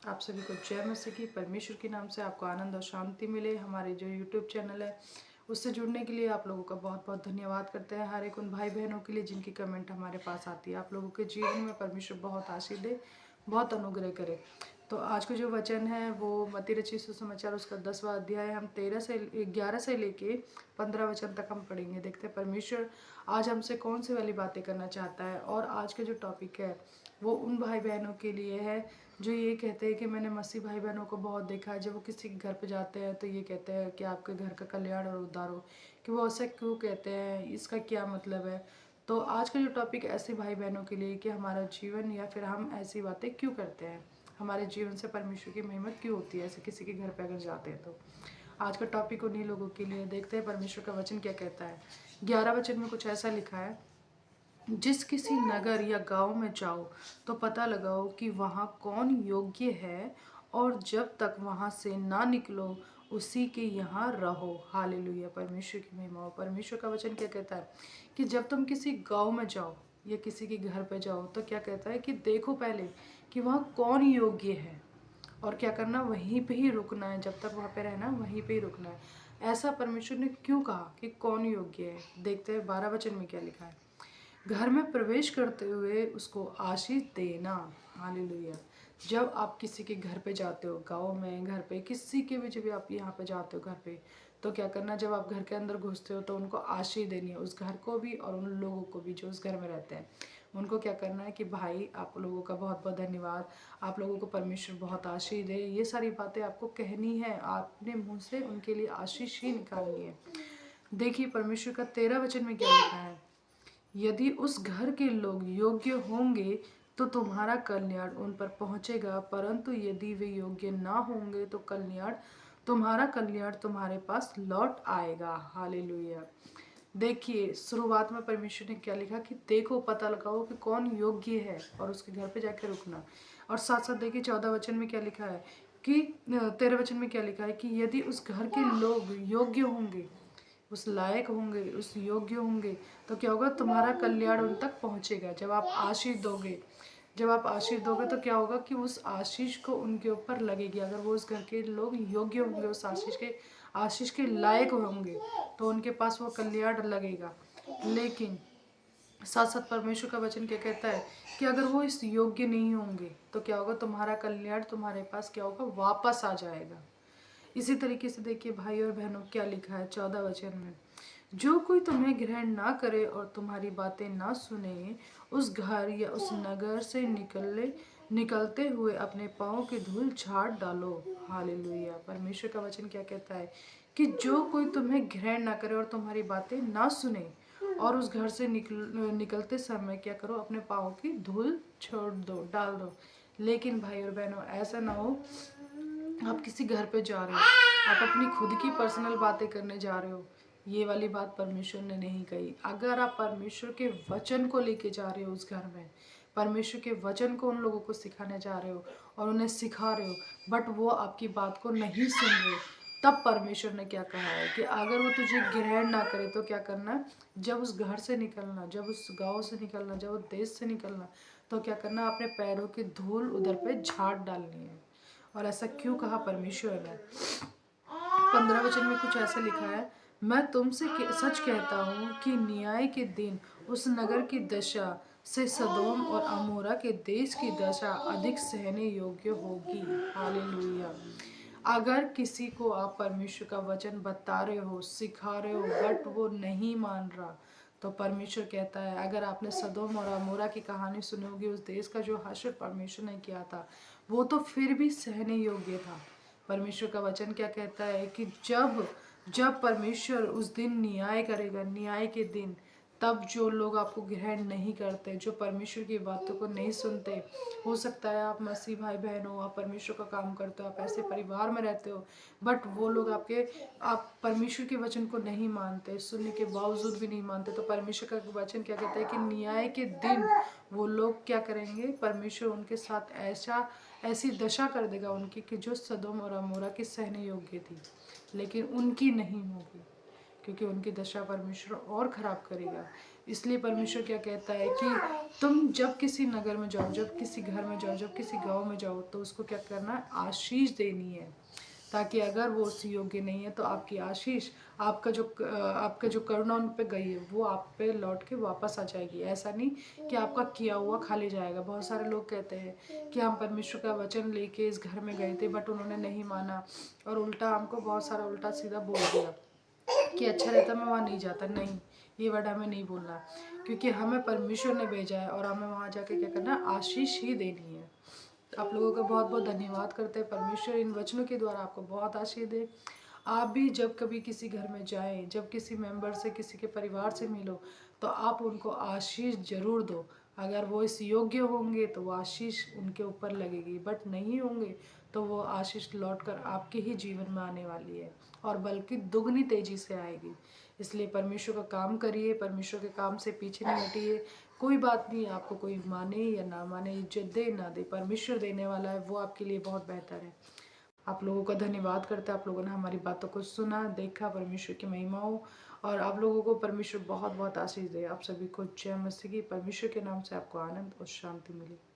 आप सभी को जय मसीह की। परमेश्वर के नाम से आपको आनंद और शांति मिले। हमारे जो यूट्यूब चैनल है उससे जुड़ने के लिए आप लोगों का बहुत बहुत धन्यवाद करते हैं। हर एक उन भाई बहनों के लिए जिनकी कमेंट हमारे पास आती है। आप लोगों के जीवन में परमेश्वर बहुत आशीष दे, बहुत अनुग्रह करे। तो आज का जो वचन है वो मत्ती रचित सुसमाचार उसका 10वां अध्याय, हम 11 से लेके 15 वचन तक हम पढ़ेंगे। देखते हैं परमेश्वर आज हमसे कौन सी वाली बातें करना चाहता है। और आज का जो टॉपिक है वो उन भाई बहनों के लिए है जो ये कहते हैं कि मैंने मसीह भाई बहनों को बहुत देखा है, जब वो किसी के घर पे जाते हैं तो ये कहते हैं कि आपके घर का कल्याण और उद्धार हो। कि वो ऐसा क्यों कहते हैं, इसका क्या मतलब है। तो आज का जो टॉपिक ऐसे भाई बहनों के लिए कि हमारा जीवन या फिर हम ऐसी बातें क्यों करते हैं, हमारे जीवन से परमेश्वर की महिमा क्यों होती है ऐसे किसी के घर पे अगर जाते हैं। तो आज का टॉपिक उन्हीं लोगों के लिए। देखते हैं परमेश्वर का वचन क्या कहता है। 11 वचन में कुछ ऐसा लिखा है, जिस किसी नगर या गांव में जाओ तो पता लगाओ कि वहाँ कौन योग्य है, और जब तक वहाँ से ना निकलो उसी के यहाँ रहो। हालेलुया, परमेश्वर की महिमा हो। परमेश्वर का वचन क्या कहता है कि जब तुम किसी गांव में जाओ या किसी के घर पे जाओ तो क्या कहता है कि देखो पहले कि वहाँ कौन योग्य है, और क्या करना, वहीं पे ही रुकना है। जब तक वहाँ पे रहना वहीं पे ही रुकना है। ऐसा परमेश्वर ने क्यों कहा कि कौन योग्य है। देखते हैं 12 वचन में क्या लिखा है। घर में प्रवेश करते हुए उसको आशीष देना। हालेलुया। जब आप किसी के घर पे जाते हो, गांव में, घर पे, किसी के भी, जब भी आप यहाँ पे जाते हो घर पे, तो क्या करना, जब आप घर के अंदर घुसते हो तो उनको आशीष देनी है, उस घर को भी और उन लोगों को भी जो उस घर में रहते हैं। उनको क्या करना है कि भाई आप लोगों का बहुत बहुत धन्यवाद, आप लोगों को परमेश्वर बहुत आशीष दे। ये सारी बातें आपको कहनी है, आपने मुंह से उनके लिए आशीष ही निकालनी है। देखिए परमेश्वर का 13 वचन में क्या लिखा है। यदि उस घर के लोग योग्य होंगे तो तुम्हारा कल्याण उन पर पहुंचेगा, परंतु यदि वे योग्य ना होंगे तो तुम्हारा कल्याण तुम्हारे पास लौट आएगा। हालेलुया। देखिए शुरुआत में परमेश्वर ने क्या लिखा कि देखो पता लगाओ कि कौन योग्य है और उसके घर पे जाकर रुकना। और साथ साथ देखिए 14 वचन में क्या लिखा है कि 13 वचन में क्या लिखा है कि यदि उस घर के लोग योग्य होंगे, उस लायक होंगे, उस योग्य होंगे, तो क्या होगा, तुम्हारा कल्याण उन तक पहुंचेगा। जब आप आशीष दोगे, जब आप आशीष दोगे तो क्या होगा कि उस आशीष को उनके ऊपर लगेगी। अगर वो उस घर के लोग योग्य होंगे, उस आशीष के लायक होंगे, तो उनके पास वो कल्याण लगेगा। लेकिन साथ साथ परमेश्वर का वचन क्या कहता है कि अगर वो इस योग्य नहीं होंगे तो क्या होगा, तुम्हारा कल्याण तुम्हारे पास क्या होगा, वापस आ जाएगा। इसी तरीके से देखिए भाई और बहनों क्या लिखा है 14 वचन में। जो कोई तुम्हें ग्रहण ना करे और तुम्हारी बातें ना सुने, उस घर या उस नगर से निकलते हुए अपने पाँव की धूल झाड़ डालो। हालेलुया। परमेश्वर का वचन क्या कहता है कि जो कोई तुम्हें ग्रहण ना करे और तुम्हारी बातें ना सुने, और उस घर से निकलते समय क्या करो, अपने पाँव की धूल छोड़ दो, डाल दो। लेकिन भाई और बहनों ऐसा ना हो, आप किसी घर पे जा रहे हो, आप अपनी खुद की पर्सनल बातें करने जा रहे हो, ये वाली बात परमेश्वर ने नहीं कही। अगर आप परमेश्वर के वचन को लेके जा रहे हो उस घर में, परमेश्वर के वचन को उन लोगों को सिखाने जा रहे हो और उन्हें सिखा रहे हो, बट वो आपकी बात को नहीं सुन रहे, तब परमेश्वर ने क्या कहा है कि अगर वो तुझे ग्रहण ना करे तो क्या करना, जब उस घर से निकलना, जब उस गांव से निकलना, जब उस देश से निकलना, तो क्या करना, अपने पैरों की धूल उधर पे झाड़ डालनी है। और ऐसा क्यों कहा परमेश्वर ने। 15 वचन में कुछ ऐसा लिखा है, मैं तुमसे सच कहता हूँ कि न्याय के दिन उस नगर की दशा से सदोम और अमोरा के देश की दशा अधिक सहने योग्य होगी। हालेलुया। अगर किसी को आप परमेश्वर का वचन बता रहे हो, सिखा रहे हो, बट वो नहीं मान रहा, तो परमेश्वर कहता है, अगर आपने सदोम और अमोरा की कहानी सुनी होगी, उस देश का जो हश्र परमेश्वर ने किया था वो तो फिर भी सहने योग्य था। परमेश्वर का वचन क्या कहता है कि जब जब परमेश्वर उस दिन न्याय करेगा, न्याय के दिन, तब जो लोग आपको ग्रहण नहीं करते, जो परमेश्वर की बातों को नहीं सुनते, हो सकता है आप मसीह भाई बहन हो, आप परमेश्वर का काम करते हो, आप ऐसे परिवार में रहते हो, बट वो लोग आप परमेश्वर के वचन को नहीं मानते, सुनने के बावजूद भी नहीं मानते, तो परमेश्वर का वचन क्या कहता है कि न्याय के दिन वो लोग क्या करेंगे, परमेश्वर उनके साथ ऐसी दशा कर देगा उनकी कि जो सदोम और अमोरा की सहने योग्य थी, लेकिन उनकी नहीं होगी। क्योंकि उनकी दशा परमेश्वर और ख़राब करेगा। इसलिए परमेश्वर क्या कहता है कि तुम जब किसी नगर में जाओ, जब किसी घर में जाओ, जब किसी गांव में जाओ, तो उसको क्या करना है, आशीष देनी है, ताकि अगर वो उस योग्य नहीं है तो आपकी आशीष, आपका जो करुणा उन पे गई है वो आप पे लौट के वापस आ जाएगी। ऐसा नहीं कि आपका किया हुआ खाली जाएगा। बहुत सारे लोग कहते हैं कि हम परमेश्वर का वचन लेके इस घर में गए थे बट उन्होंने नहीं माना और उल्टा हमको बहुत सारा उल्टा सीधा बोल दिया कि अच्छा रहता मैं वहाँ नहीं जाता। नहीं, ये वर्ड हमें नहीं बोलना, क्योंकि हमें परमेश्वर ने भेजा है और हमें वहाँ जाके क्या करना है, आशीष ही देनी है। आप लोगों का बहुत बहुत धन्यवाद करते हैं। परमेश्वर इन वचनों के द्वारा आपको बहुत आशीष दे। आप भी जब कभी किसी घर में जाएं, जब किसी मेंबर से, किसी के परिवार से मिलो, तो आप उनको आशीष जरूर दो। अगर वो इस योग्य होंगे तो वो आशीष उनके ऊपर लगेगी, बट नहीं होंगे तो वो आशीष लौटकर आपके ही जीवन में आने वाली है और बल्कि दुगनी तेजी से आएगी। इसलिए परमेश्वर का काम करिए, परमेश्वर के काम से पीछे नहीं हटिए। कोई बात नहीं, आपको कोई माने या ना माने, इज्जत दे ना दे, परमेश्वर देने वाला है, वो आपके लिए बहुत बेहतर है। आप लोगों का धन्यवाद करते हैं, आप लोगों ने हमारी बातों को सुना, देखा। परमेश्वर की महिमा हो और आप लोगों को परमेश्वर बहुत बहुत आशीष दे। आप सभी को जय मसीह की। परमेश्वर के नाम से आपको आनंद और शांति मिले।